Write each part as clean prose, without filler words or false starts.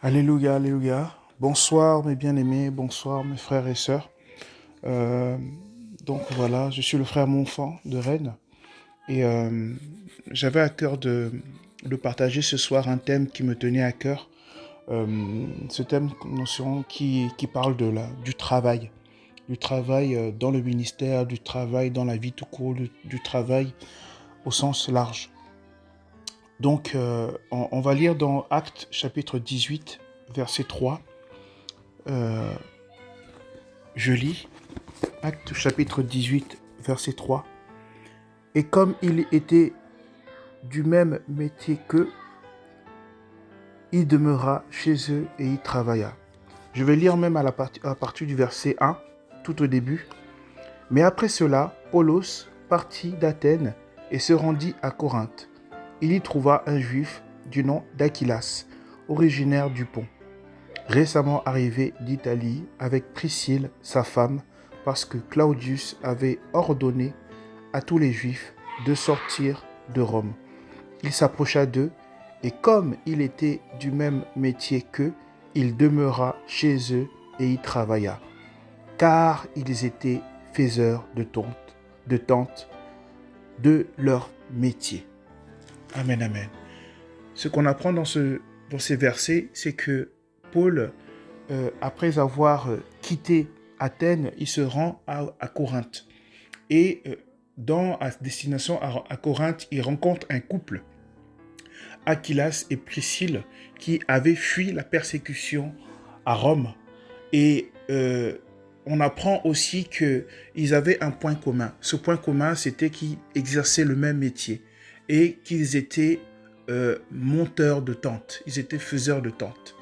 Alléluia, alléluia. Bonsoir mes bien-aimés, bonsoir mes frères et sœurs. Euh, donc voilà, je suis le frère Monfant de Rennes et j'avais à cœur de partager ce soir un thème qui me tenait à cœur. Ce thème notion qui parle du travail dans le ministère, du travail dans la vie tout court, du travail au sens large. Donc on va lire dans Actes chapitre 18, verset 3. Euh, je lis Actes chapitre 18, verset 3. Et comme il était du même métier qu'eux, il demeura chez eux et y travailla. Je vais lire même à partir du verset 1, tout au début. Mais après cela, Paulos partit d'Athènes et se rendit à Corinthe. Il y trouva un juif du nom d'Aquilas, originaire du Pont, récemment arrivé d'Italie avec Priscille, sa femme, parce que Claudius avait ordonné à tous les Juifs de sortir de Rome. Il s'approcha d'eux, et comme il était du même métier qu'eux, il demeura chez eux et y travailla, car ils étaient faiseurs de tentes de leur métier. Amen, amen. Ce qu'on apprend dans ces versets, c'est que Paul, après avoir quitté Athènes, il se rend à Corinthe. Et dans à destination à Corinthe, il rencontre un couple, Aquilas et Priscille, qui avaient fui la persécution à Rome. Et on apprend aussi qu'ils avaient un point commun. Ce point commun, c'était qu'ils exerçaient le même métier et qu'ils étaient monteurs de tentes. Ils étaient faiseurs de tentes.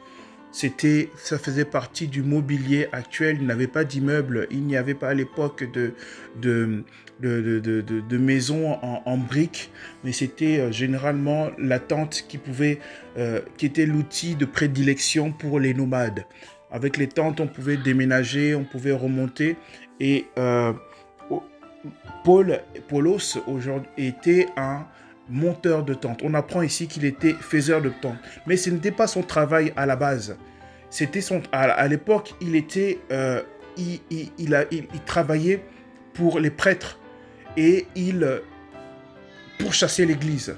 Ça faisait partie du mobilier actuel. Il n'y avait pas d'immeuble. Il n'y avait pas à l'époque de maisons en briques, mais c'était généralement la tente qui était l'outil de prédilection pour les nomades. Avec les tentes, on pouvait déménager, on pouvait remonter. Et Paulos aujourd'hui était un monteur de tentes. On apprend ici qu'il était faiseur de tentes. Mais ce n'était pas son travail à la base. À l'époque, il travaillait pour les prêtres et il pourchassait l'église.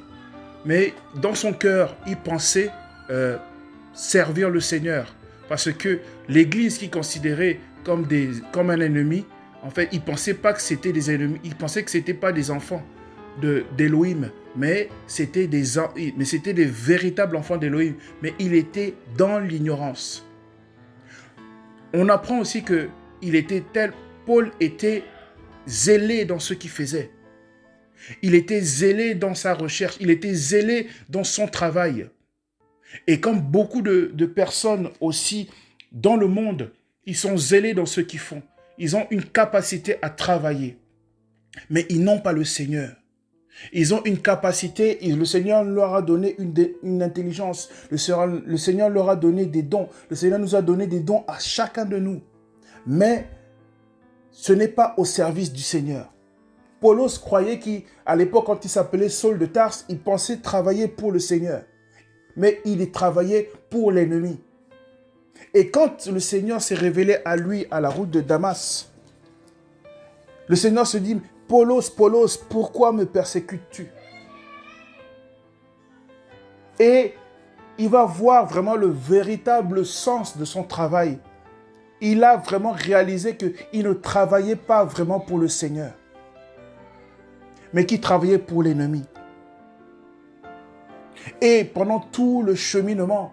Mais dans son cœur, il pensait servir le Seigneur. Parce que l'église qu'il considérait comme un ennemi, en fait, il ne pensait pas que c'était des ennemis. Il pensait que ce n'étaient pas des enfants d'Élohim, mais c'était des véritables enfants d'Élohim. Mais il était dans l'ignorance. On apprend aussi que Paul était zélé dans ce qu'il faisait. Il était zélé dans sa recherche. Il était zélé dans son travail. Et comme beaucoup de personnes aussi dans le monde, ils sont zélés dans ce qu'ils font. Ils ont une capacité à travailler. Mais ils n'ont pas le Seigneur. Ils ont une capacité, et le Seigneur leur a donné une intelligence. Le Seigneur leur a donné des dons. Le Seigneur nous a donné des dons à chacun de nous. Mais ce n'est pas au service du Seigneur. Paulos croyait qu'à l'époque, quand il s'appelait Saul de Tarse, il pensait travailler pour le Seigneur. Mais il travaillait pour l'ennemi. Et quand le Seigneur s'est révélé à lui à la route de Damas, le Seigneur se dit, Paulos, Paulos, pourquoi me persécutes-tu? Et il va voir vraiment le véritable sens de son travail. Il a vraiment réalisé qu'il ne travaillait pas vraiment pour le Seigneur, mais qu'il travaillait pour l'ennemi. Et pendant tout le cheminement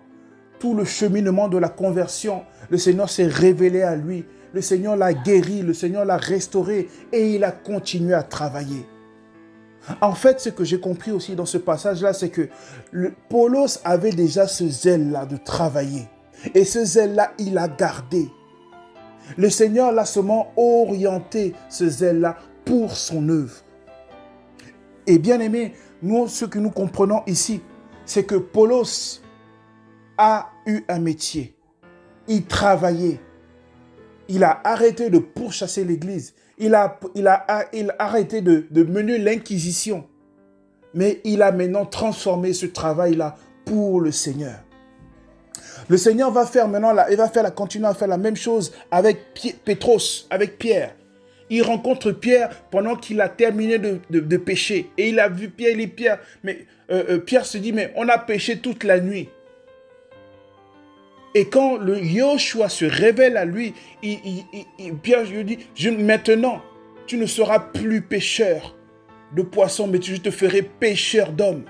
de la conversion, le Seigneur s'est révélé à lui. Le Seigneur l'a guéri, le Seigneur l'a restauré et il a continué à travailler. En fait, ce que j'ai compris aussi dans ce passage-là, c'est que Paulos avait déjà ce zèle-là de travailler. Et ce zèle-là, il a gardé. Le Seigneur l'a seulement orienté, ce zèle-là, pour son œuvre. Et bien aimé, nous, ce que nous comprenons ici, c'est que Paulos a eu un métier. Il travaillait. Il a arrêté de pourchasser l'église. Il a arrêté de mener l'inquisition. Mais il a maintenant transformé ce travail-là pour le Seigneur. Le Seigneur va faire maintenant, il va continuer à faire la même chose avec Pétros, avec Pierre. Il rencontre Pierre pendant qu'il a terminé de pécher. Et il a vu Pierre, il dit Pierre. Mais Pierre se dit, mais on a péché toute la nuit. Et quand le Yoshua se révèle à lui, Pierre lui dit, maintenant, tu ne seras plus pêcheur de poissons, mais je te ferai pêcheur d'hommes.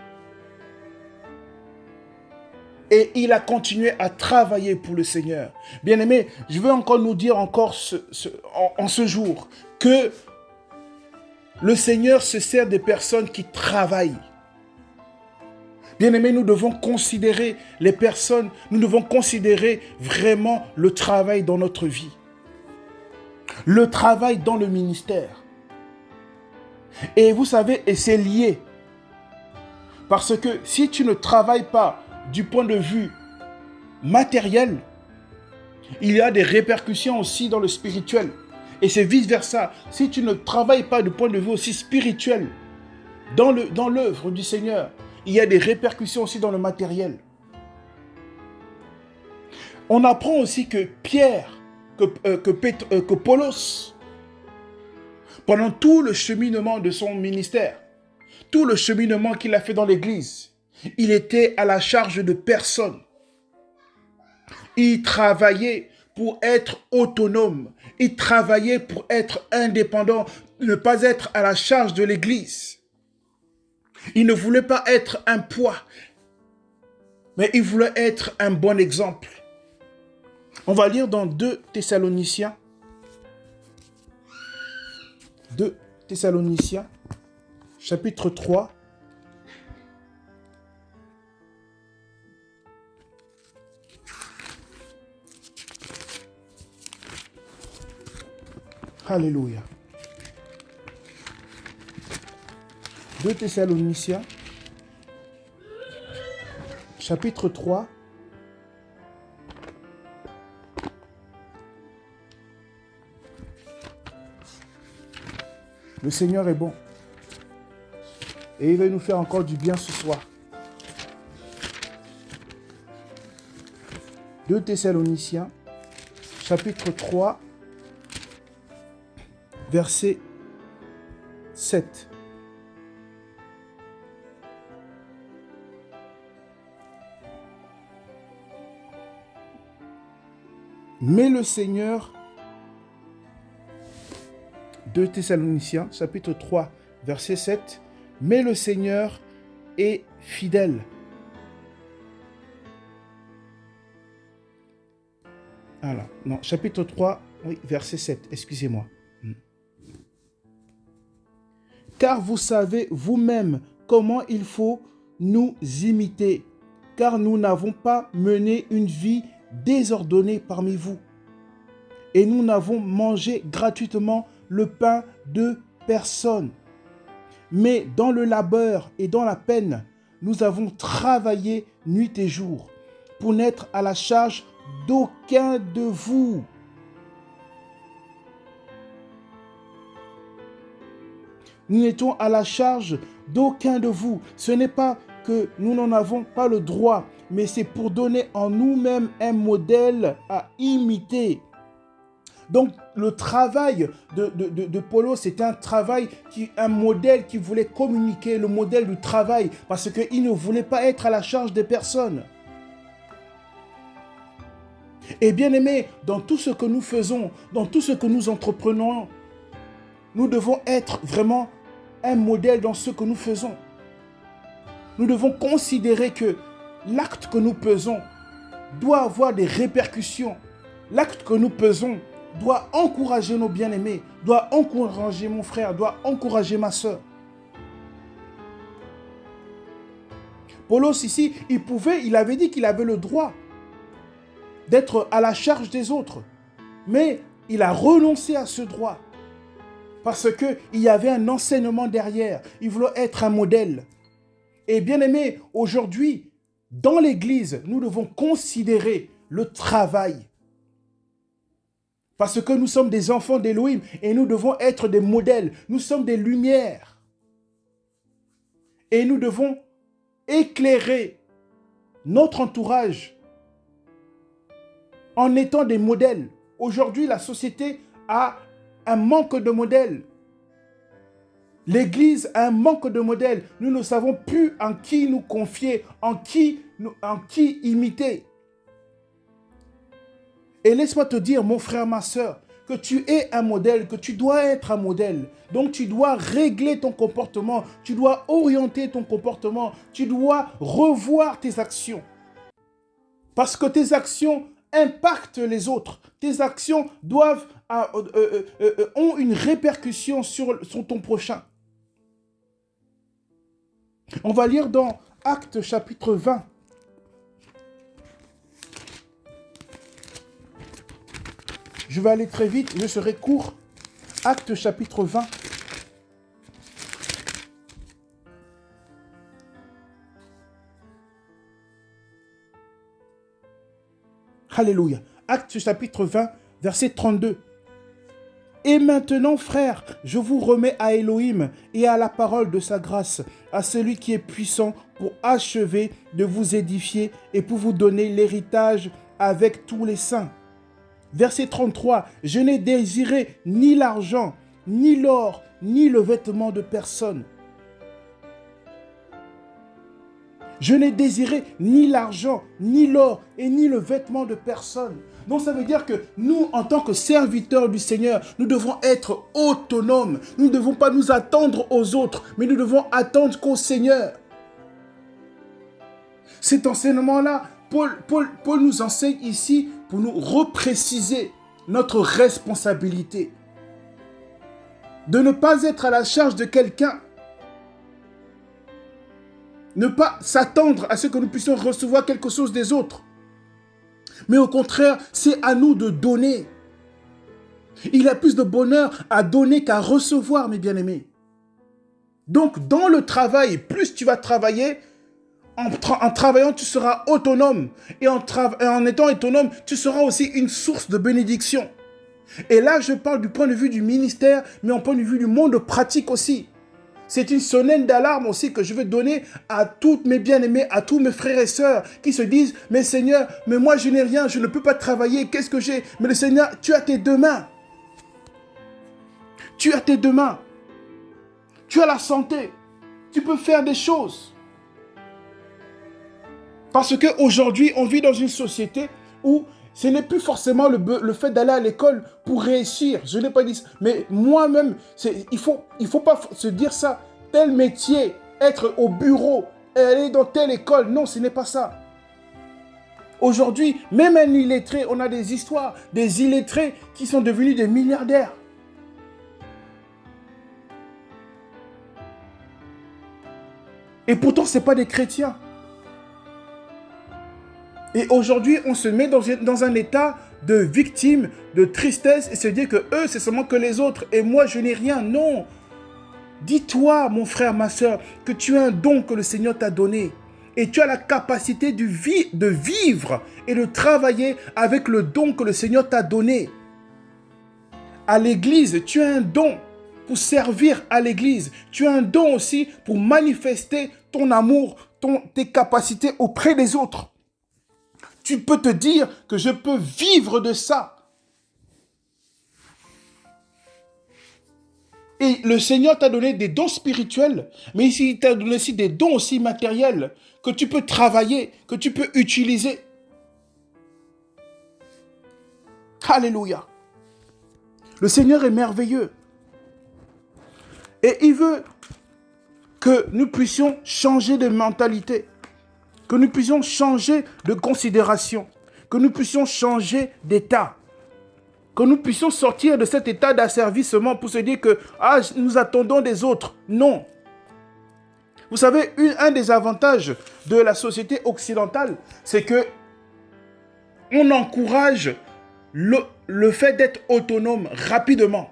Et il a continué à travailler pour le Seigneur. Bien-aimés, je veux encore nous dire en ce jour que le Seigneur se sert des personnes qui travaillent. Bien-aimés, nous devons considérer les personnes, nous devons considérer vraiment le travail dans notre vie. Le travail dans le ministère. Et vous savez, et c'est lié. Parce que si tu ne travailles pas du point de vue matériel, il y a des répercussions aussi dans le spirituel. Et c'est vice-versa. Si tu ne travailles pas du point de vue aussi spirituel dans l'œuvre du Seigneur, il y a des répercussions aussi dans le matériel. On apprend aussi que Pierre, que Paulos, pendant tout le cheminement de son ministère, tout le cheminement qu'il a fait dans l'Église, il était à la charge de personne. Il travaillait pour être autonome. Il travaillait pour être indépendant, ne pas être à la charge de l'Église. Il ne voulait pas être un poids, mais il voulait être un bon exemple. On va lire dans 2 Thessaloniciens. 2 Thessaloniciens, chapitre 3. Alléluia. 2 Thessaloniciens, chapitre 3. Le Seigneur est bon. Et il va nous faire encore du bien ce soir. 2 Thessaloniciens, chapitre 3, verset 7. Mais le Seigneur, 2 Thessaloniciens, chapitre 3, verset 7, mais le Seigneur est fidèle. Alors, non, chapitre 3, oui, verset 7, excusez-moi. Car vous savez vous-même comment il faut nous imiter, car nous n'avons pas mené une vie désordonnée parmi vous. Et nous n'avons mangé gratuitement le pain de personne. Mais dans le labeur et dans la peine, nous avons travaillé nuit et jour pour n'être à la charge d'aucun de vous. Nous n'étions à la charge d'aucun de vous. Ce n'est pas que nous n'en avons pas le droit, mais c'est pour donner en nous-mêmes un modèle à imiter. Donc, le travail de Paulos, c'est un travail, un modèle qui voulait communiquer, le modèle du travail, parce qu'il ne voulait pas être à la charge des personnes. Et bien aimé, dans tout ce que nous faisons, dans tout ce que nous entreprenons, nous devons être vraiment un modèle dans ce que nous faisons. Nous devons considérer que l'acte que nous pesons doit avoir des répercussions. L'acte que nous pesons doit encourager nos bien-aimés, doit encourager mon frère, doit encourager ma soeur. Paulos ici, il avait dit qu'il avait le droit d'être à la charge des autres. Mais il a renoncé à ce droit. Parce qu'il y avait un enseignement derrière. Il voulait être un modèle. Et bien aimé, aujourd'hui, dans l'Église, nous devons considérer le travail. Parce que nous sommes des enfants d'Élohim et nous devons être des modèles. Nous sommes des lumières. Et nous devons éclairer notre entourage en étant des modèles. Aujourd'hui, la société a un manque de modèles. L'Église a un manque de modèles. Nous ne savons plus en qui nous confier, en qui imiter. Et laisse-moi te dire, mon frère, ma soeur, que tu es un modèle, que tu dois être un modèle. Donc tu dois régler ton comportement, tu dois orienter ton comportement, tu dois revoir tes actions. Parce que tes actions impactent les autres. Tes actions ont une répercussion sur ton prochain. On va lire dans Actes chapitre 20. Je vais aller très vite, je serai court. Actes chapitre 20. Alléluia. Actes chapitre 20, verset 32. Et maintenant, frères, je vous remets à Elohim et à la parole de sa grâce, à celui qui est puissant pour achever de vous édifier et pour vous donner l'héritage avec tous les saints. Verset 33. Je n'ai désiré ni l'argent, ni l'or, ni le vêtement de personne. Je n'ai désiré ni l'argent, ni l'or et ni le vêtement de personne. Donc ça veut dire que nous, en tant que serviteurs du Seigneur, nous devons être autonomes. Nous ne devons pas nous attendre aux autres, mais nous devons attendre qu'au Seigneur. Cet enseignement-là, Paul nous enseigne ici pour nous repréciser notre responsabilité. De ne pas être à la charge de quelqu'un. Ne pas s'attendre à ce que nous puissions recevoir quelque chose des autres. Mais au contraire, c'est à nous de donner. Il y a plus de bonheur à donner qu'à recevoir, mes bien-aimés. Donc, dans le travail, plus tu vas travailler, en travaillant, tu seras autonome. Et en étant autonome, tu seras aussi une source de bénédiction. Et là, je parle du point de vue du ministère, mais en point de vue du monde pratique aussi. C'est une sonnette d'alarme aussi que je veux donner à toutes mes bien-aimés, à tous mes frères et sœurs qui se disent « Mais Seigneur, mais moi je n'ai rien, je ne peux pas travailler, qu'est-ce que j'ai ?» Mais le Seigneur, tu as tes deux mains. Tu as tes deux mains. Tu as la santé. Tu peux faire des choses. Parce qu'aujourd'hui, on vit dans une société où ce n'est plus forcément le fait d'aller à l'école pour réussir. Je n'ai pas dit ça. Mais moi-même, il faut pas se dire ça. Tel métier, être au bureau, aller dans telle école. Non, ce n'est pas ça. Aujourd'hui, même un illettré, on a des histoires, des illettrés qui sont devenus des milliardaires. Et pourtant, ce n'est pas des chrétiens. Et aujourd'hui, on se met dans un état de victime, de tristesse, et se dit que eux, c'est seulement que les autres, et moi, je n'ai rien. Non. Dis-toi, mon frère, ma soeur, que tu as un don que le Seigneur t'a donné. Et tu as la capacité de vivre et de travailler avec le don que le Seigneur t'a donné. À l'église, tu as un don pour servir à l'église. Tu as un don aussi pour manifester ton amour, tes capacités auprès des autres. Tu peux te dire que je peux vivre de ça. Et le Seigneur t'a donné des dons spirituels, mais il t'a donné aussi des dons aussi matériels que tu peux travailler, que tu peux utiliser. Alléluia. Le Seigneur est merveilleux. Et il veut que nous puissions changer de mentalité, que nous puissions changer de considération, que nous puissions changer d'état, que nous puissions sortir de cet état d'asservissement pour se dire que nous attendons des autres. Non. Vous savez, un des avantages de la société occidentale, c'est que on encourage le fait d'être autonome rapidement.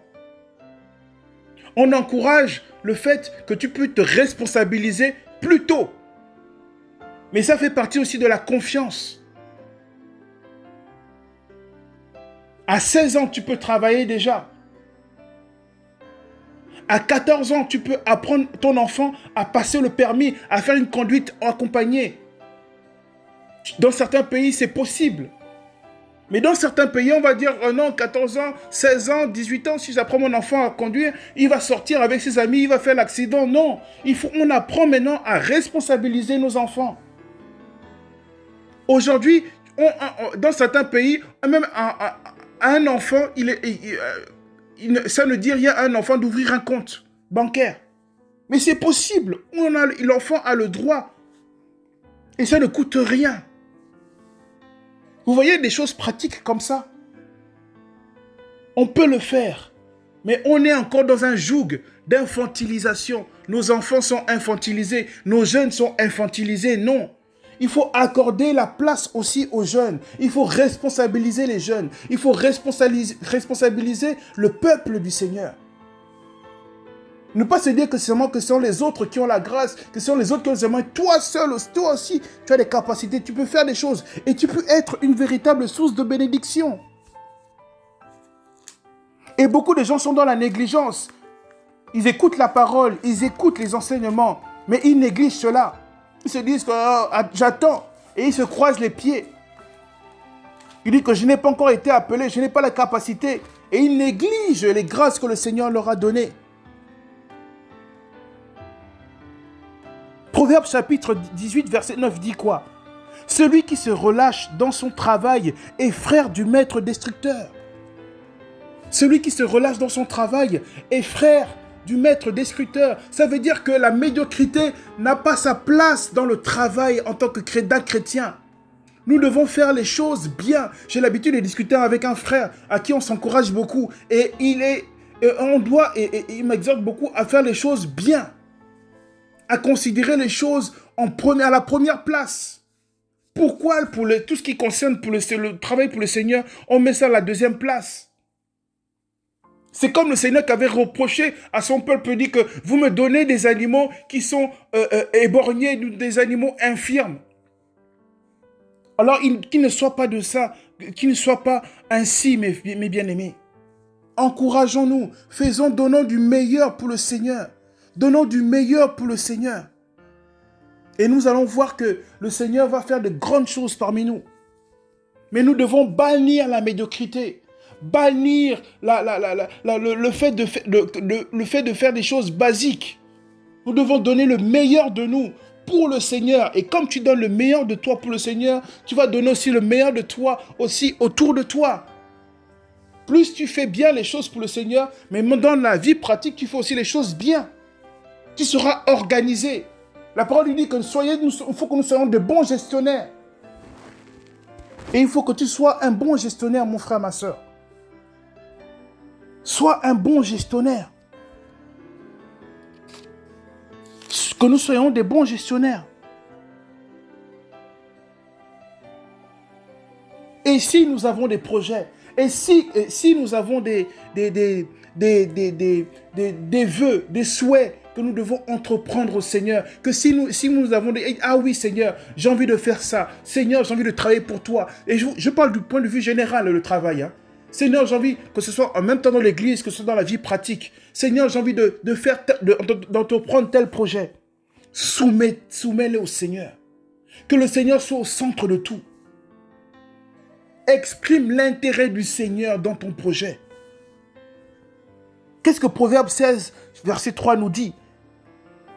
On encourage le fait que tu peux te responsabiliser plus tôt. Mais ça fait partie aussi de la confiance. À 16 ans, tu peux travailler déjà. À 14 ans, tu peux apprendre ton enfant à passer le permis, à faire une conduite accompagnée. Dans certains pays, c'est possible. Mais dans certains pays, on va dire, oh non, 14 ans, 16 ans, 18 ans, si j'apprends mon enfant à conduire, il va sortir avec ses amis, il va faire l'accident. Non, on apprend maintenant à responsabiliser nos enfants. Aujourd'hui, dans certains pays, même un enfant, ça ne dit rien à un enfant d'ouvrir un compte bancaire. Mais c'est possible. L'enfant a le droit. Et ça ne coûte rien. Vous voyez des choses pratiques comme ça? On peut le faire. Mais on est encore dans un joug d'infantilisation. Nos enfants sont infantilisés. Nos jeunes sont infantilisés. Non. Il faut accorder la place aussi aux jeunes. Il faut responsabiliser les jeunes. Il faut responsabiliser le peuple du Seigneur. Ne pas se dire que ce sont les autres qui ont la grâce, que ce sont les autres qui ont les aimants. Toi seul, toi aussi, tu as des capacités, tu peux faire des choses. Et tu peux être une véritable source de bénédiction. Et beaucoup de gens sont dans la négligence. Ils écoutent la parole, ils écoutent les enseignements, mais ils négligent cela. Ils se disent que j'attends. Et ils se croisent les pieds. Ils disent que je n'ai pas encore été appelé, je n'ai pas la capacité. Et ils négligent les grâces que le Seigneur leur a données. Proverbe chapitre 18, verset 9 dit quoi? Celui qui se relâche dans son travail est frère du maître destructeur. Celui qui se relâche dans son travail est frère du maître destructeur. Ça veut dire que la médiocrité n'a pas sa place dans le travail en tant que chrétien. Nous devons faire les choses bien. J'ai l'habitude de discuter avec un frère à qui on s'encourage beaucoup. Et il m'exhorte beaucoup à faire les choses bien. À considérer les choses à la première place. Pourquoi pour tout ce qui concerne le travail pour le Seigneur, on met ça à la deuxième place? C'est comme le Seigneur qui avait reproché à son peuple, dit que vous me donnez des animaux qui sont éborgnés, des animaux infirmes. Alors qu'il ne soit pas de ça, qu'il ne soit pas ainsi, mes bien-aimés. Encourageons-nous, donnons du meilleur pour le Seigneur. Donnons du meilleur pour le Seigneur. Et nous allons voir que le Seigneur va faire de grandes choses parmi nous. Mais nous devons bannir la médiocrité. Bannir le fait de faire des choses basiques. Nous devons donner le meilleur de nous pour le Seigneur. Et comme tu donnes le meilleur de toi pour le Seigneur, tu vas donner aussi le meilleur de toi aussi autour de toi. Plus tu fais bien les choses pour le Seigneur, mais dans la vie pratique, tu fais aussi les choses bien. Tu seras organisé. La parole dit que il faut que nous soyons de bons gestionnaires. Et il faut que tu sois un bon gestionnaire, mon frère, ma soeur. Sois un bon gestionnaire. Que nous soyons des bons gestionnaires. Et si nous avons des projets, et si nous avons des vœux, des souhaits que nous devons entreprendre au Seigneur, que si nous avons ah oui Seigneur, j'ai envie de faire ça, Seigneur, j'ai envie de travailler pour toi. Et je parle du point de vue général, le travail. Seigneur, j'ai envie que ce soit en même temps dans l'église, que ce soit dans la vie pratique. Seigneur, j'ai envie d'entreprendre tel projet. Soumets-le au Seigneur. Que le Seigneur soit au centre de tout. Exprime l'intérêt du Seigneur dans ton projet. Qu'est-ce que Proverbe 16, verset 3 nous dit?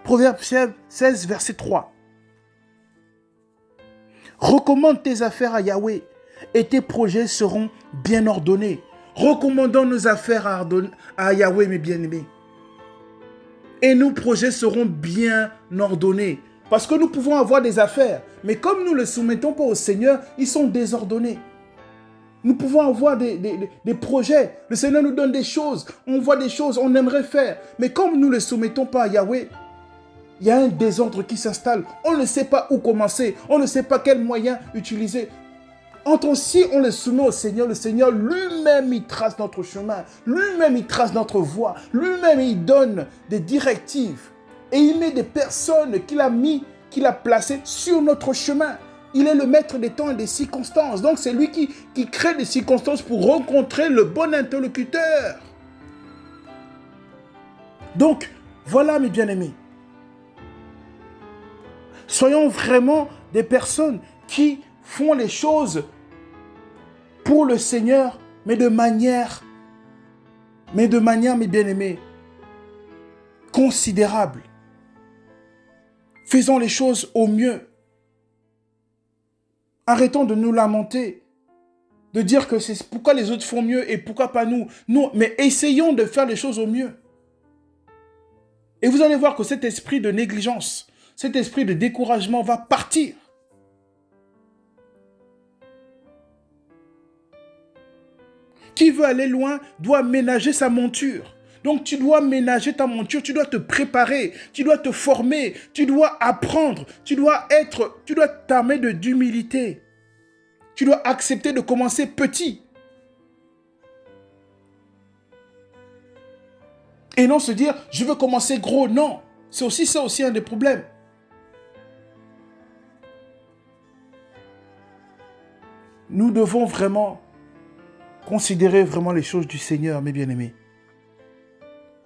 Proverbe 16, verset 3. Recommande tes affaires à Yahweh et tes projets seront bien ordonnés. Recommandons nos affaires à Yahweh, mes bien-aimés. Et nos projets seront bien ordonnés. Parce que nous pouvons avoir des affaires, mais comme nous ne les soumettons pas au Seigneur, ils sont désordonnés. Nous pouvons avoir des projets. Le Seigneur nous donne des choses. On voit des choses, on aimerait faire. Mais comme nous ne les soumettons pas à Yahweh, il y a un désordre qui s'installe. On ne sait pas où commencer. On ne sait pas quels moyens utiliser. Si on les soumet au Seigneur, le Seigneur lui-même, il trace notre chemin. Lui-même, il trace notre voie. Lui-même, il donne des directives. Et il met des personnes qu'il a placées sur notre chemin. Il est le maître des temps et des circonstances. Donc, c'est lui qui crée des circonstances pour rencontrer le bon interlocuteur. Donc, voilà mes bien-aimés. Soyons vraiment des personnes qui font les choses pour le Seigneur, mais de manière, mes bien-aimés, considérable. Faisons les choses au mieux. Arrêtons de nous lamenter, de dire que c'est pourquoi les autres font mieux et pourquoi pas nous. Non, mais essayons de faire les choses au mieux. Et vous allez voir que cet esprit de négligence, cet esprit de découragement va partir. Qui veut aller loin doit ménager sa monture. Donc tu dois ménager ta monture, tu dois te préparer, tu dois te former, tu dois apprendre, tu dois t'armer d'humilité. Tu dois accepter de commencer petit. Et non se dire, je veux commencer gros. Non, c'est aussi un des problèmes. Nous devons vraiment considérer vraiment les choses du Seigneur, mes bien-aimés.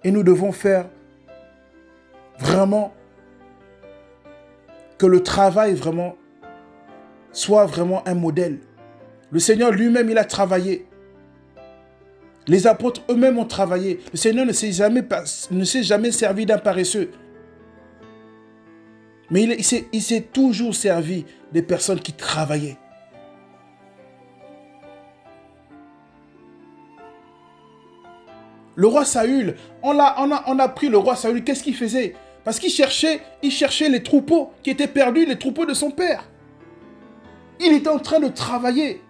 Et nous devons faire vraiment que le travail vraiment soit vraiment un modèle. Le Seigneur lui-même, il a travaillé. Les apôtres eux-mêmes ont travaillé. Le Seigneur ne s'est jamais servi d'un paresseux. Mais il s'est toujours servi des personnes qui travaillaient. Le roi Saül, on a pris le roi Saül, qu'est-ce qu'il faisait? Parce qu'il cherchait les troupeaux qui étaient perdus, les troupeaux de son père. Il était en train de travailler.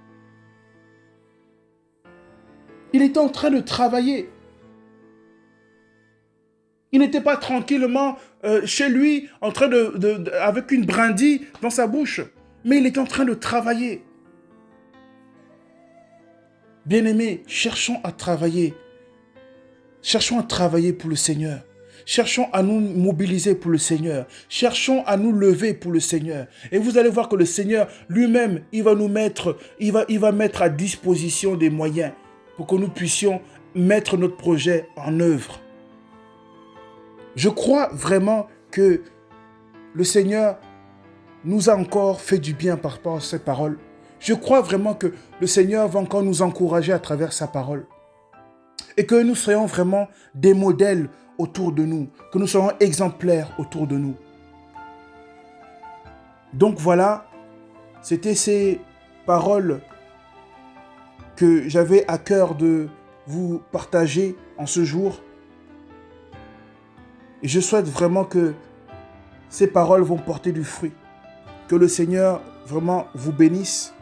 Il était en train de travailler. Il n'était pas tranquillement chez lui, en train avec une brindille dans sa bouche. Mais il était en train de travailler. Bien-aimés, cherchons à travailler. Cherchons à travailler pour le Seigneur. Cherchons à nous mobiliser pour le Seigneur. Cherchons à nous lever pour le Seigneur. Et vous allez voir que le Seigneur lui-même, il va mettre à disposition des moyens pour que nous puissions mettre notre projet en œuvre. Je crois vraiment que le Seigneur nous a encore fait du bien par rapport à ces paroles. Je crois vraiment que le Seigneur va encore nous encourager à travers sa parole. Et que nous soyons vraiment des modèles autour de nous, que nous soyons exemplaires autour de nous. Donc voilà, c'était ces paroles que j'avais à cœur de vous partager en ce jour. Et je souhaite vraiment que ces paroles vont porter du fruit. Que le Seigneur vraiment vous bénisse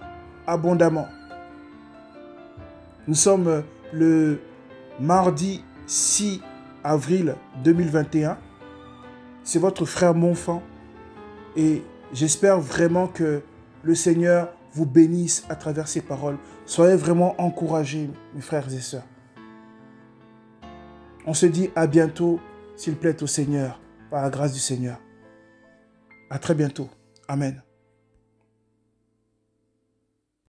abondamment. Nous sommes le mardi 6 avril 2021. C'est votre frère Monfant. Et j'espère vraiment que le Seigneur vous bénisse à travers ces paroles. Soyez vraiment encouragés, mes frères et sœurs. On se dit à bientôt, s'il plaît au Seigneur, par la grâce du Seigneur. À très bientôt. Amen.